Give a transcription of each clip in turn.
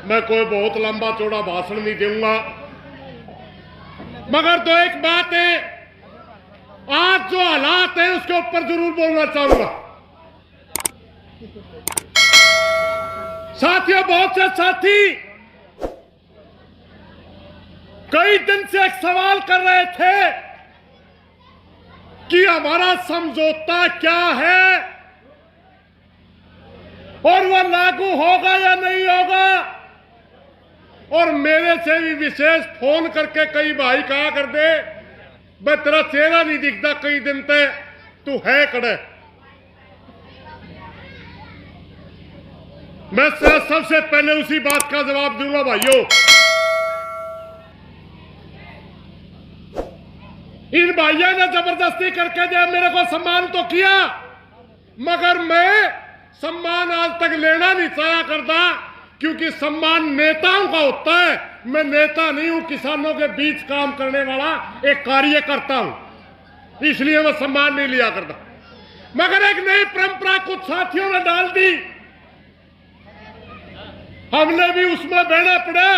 मैं कोई बहुत लंबा चौड़ा भाषण नहीं दूंगा, मगर तो एक बात है, आज जो हालात है उसके ऊपर जरूर बोलना चाहूंगा। साथियों, बहुत से साथी कई दिन से एक सवाल कर रहे थे कि हमारा समझौता क्या है और वह लागू होगा या नहीं होगा। और मेरे से भी विशेष फोन करके कई भाई कहा कर दे, मैं तेरा चेहरा नहीं दिखता कई दिन से, तू है कड़े। मैं सबसे पहले उसी बात का जवाब दूंगा भाइयों, इन भाइयों ने जबरदस्ती करके जो मेरे को सम्मान तो किया, मगर मैं सम्मान आज तक लेना नहीं चाहा करता, क्योंकि सम्मान नेताओं का होता है। मैं नेता नहीं हूं, किसानों के बीच काम करने वाला एक कार्यकर्ता हूं, इसलिए मैं सम्मान नहीं लिया करता। मगर एक नई परंपरा कुछ साथियों ने डाल दी, हमने भी उसमें बहना पड़ा।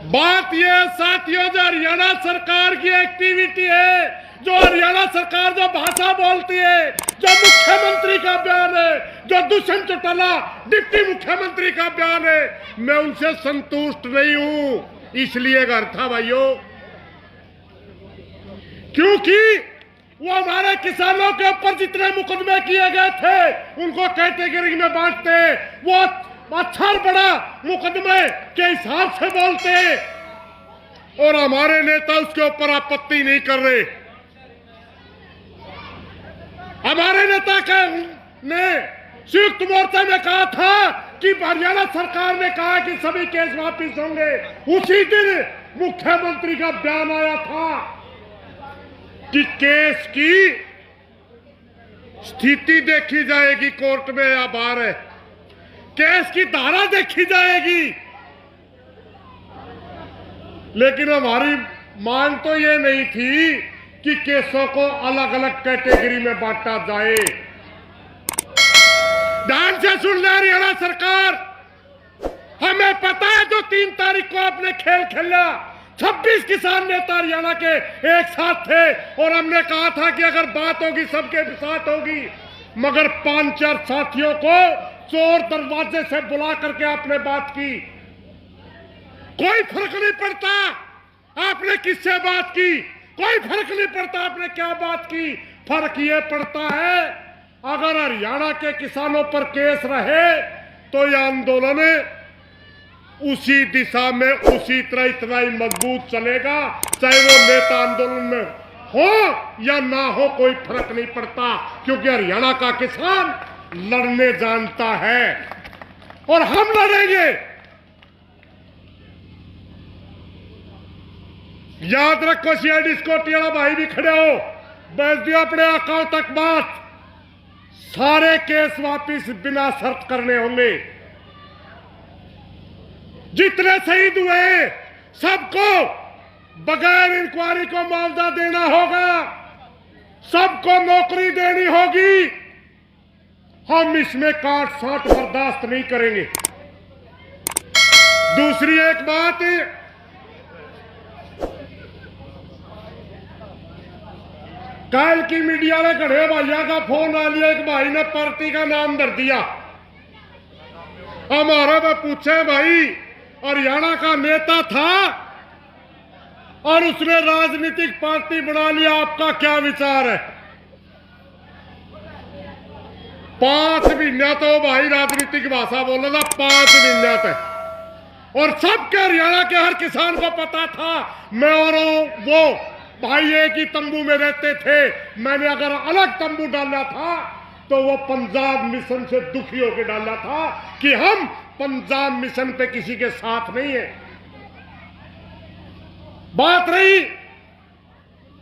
बात यह साथियों, जो हरियाणा सरकार की एक्टिविटी है, जो हरियाणा सरकार जो भाषा बोलती है, जो मुख्यमंत्री का बयान है, जो दुष्यंत चौटाला डिप्टी मुख्यमंत्री का बयान है, मैं उनसे संतुष्ट नहीं हूं। इसलिए घर था भाइयों, क्योंकि वो हमारे किसानों के ऊपर जितने मुकदमे किए गए थे उनको कैटेगरी में बांटते, वो अच्छा बड़ा मुकदमे के हिसाब से बोलते, और हमारे नेता उसके ऊपर आपत्ति नहीं कर रहे। हमारे नेता ने संयुक्त मोर्चा में कहा था कि हरियाणा सरकार ने कहा कि सभी केस वापिस होंगे। उसी दिन मुख्यमंत्री का बयान आया था कि केस की स्थिति देखी जाएगी कोर्ट में या बाहर है, केस की धारा देखी जाएगी। लेकिन हमारी मांग तो ये नहीं थी कि केसों को अलग अलग कैटेगरी में बांटा जाए। ध्यान से सुन ले हरियाणा सरकार, हमें पता है जो 3 तारीख को आपने खेल खेला, 26 किसान नेता हरियाणा के एक साथ थे, और हमने कहा था कि अगर बात होगी सबके साथ होगी। मगर 5-4 साथियों को चोर दरवाजे से बुला करके आपने बात की। कोई फर्क नहीं पड़ता आपने किससे बात की, कोई फर्क नहीं पड़ता आपने क्या बात की। फर्क ये पड़ता है, अगर हरियाणा के किसानों पर केस रहे तो यह आंदोलन उसी दिशा में उसी तरह इतना ही मजबूत चलेगा, चाहे वो नेता आंदोलन में हो या ना हो, कोई फर्क नहीं पड़ता, क्योंकि हरियाणा का किसान लड़ने जानता है और हम लड़ेंगे। याद रखो, सीआईडी स्कॉटियाला भाई भी खड़े हो, बैठ दियो अपने आकाओं तक बात। सारे केस वापिस बिना शर्त करने होंगे। जितने शहीद हुए सबको बगैर इंक्वायरी को मुआवजा देना होगा, सबको नौकरी देनी होगी। हम इसमें काट छांट बर्दाश्त नहीं करेंगे। दूसरी एक बात, कल की मीडिया में खड़े भैया का फोन आ लिया, एक भाई ने पार्टी का नाम धर दिया। हमारा मैं पूछे, भाई हरियाणा का नेता था और उसने राजनीतिक पार्टी बना लिया, आपका क्या विचार है? 5 महीना तो भाई राजनीतिक भाषा बोल रहा था, 5 महीना तक, और सबके हरियाणा के हर किसान को पता था मैं और वो भाई एक ही तंबू में रहते थे। मैंने अगर अलग तंबू डाला था तो वो पंजाब मिशन से दुखी होकर डाला था कि हम पंजाब मिशन पे किसी के साथ नहीं है। बात रही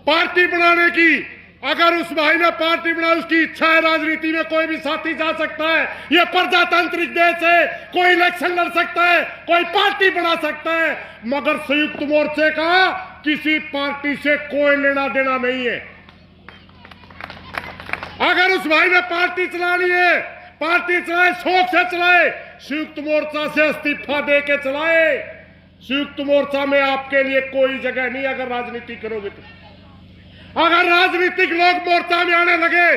पार्टी बनाने की, अगर उस भाई ने पार्टी बनाई, उसकी इच्छा है, राजनीति में कोई भी साथी जा सकता है, यह प्रजातांत्रिक देश है, कोई इलेक्शन लड़ सकता है, कोई पार्टी बना सकता है, मगर संयुक्त मोर्चे का किसी पार्टी से कोई लेना देना नहीं है। अगर उस भाई ने पार्टी चलानी है, पार्टी चलाए, शौक से चलाए, संयुक्त मोर्चा से इस्तीफा दे के चलाए। संयुक्त मोर्चा में आपके लिए कोई जगह नहीं अगर राजनीति करोगे तो। अगर राजनीतिक लोग मोर्चा में आने लगे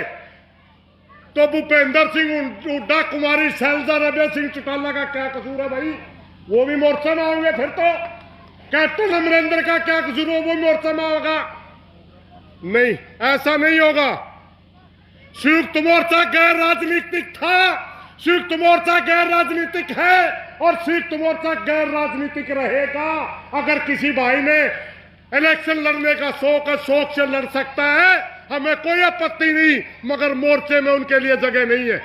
तो भूपेंद्र सिंह हुड्डा, कुमारी शैलजा, रवि सिंह चौटाला का क्या कसूर है भाई? वो भी मोर्चा में आएंगे। फिर तो कैप्टन अमरिंदर का क्या कसूर हो, वो मोर्चा में होगा? नहीं, ऐसा नहीं होगा। संयुक्त मोर्चा गैर राजनीतिक था, संयुक्त मोर्चा गैर राजनीतिक है और संयुक्त मोर्चा गैर राजनीतिक रहेगा। अगर किसी भाई ने इलेक्शन लड़ने का शौक है, शौक से लड़ सकता है, हमें कोई आपत्ति नहीं, मगर मोर्चे में उनके लिए जगह नहीं है।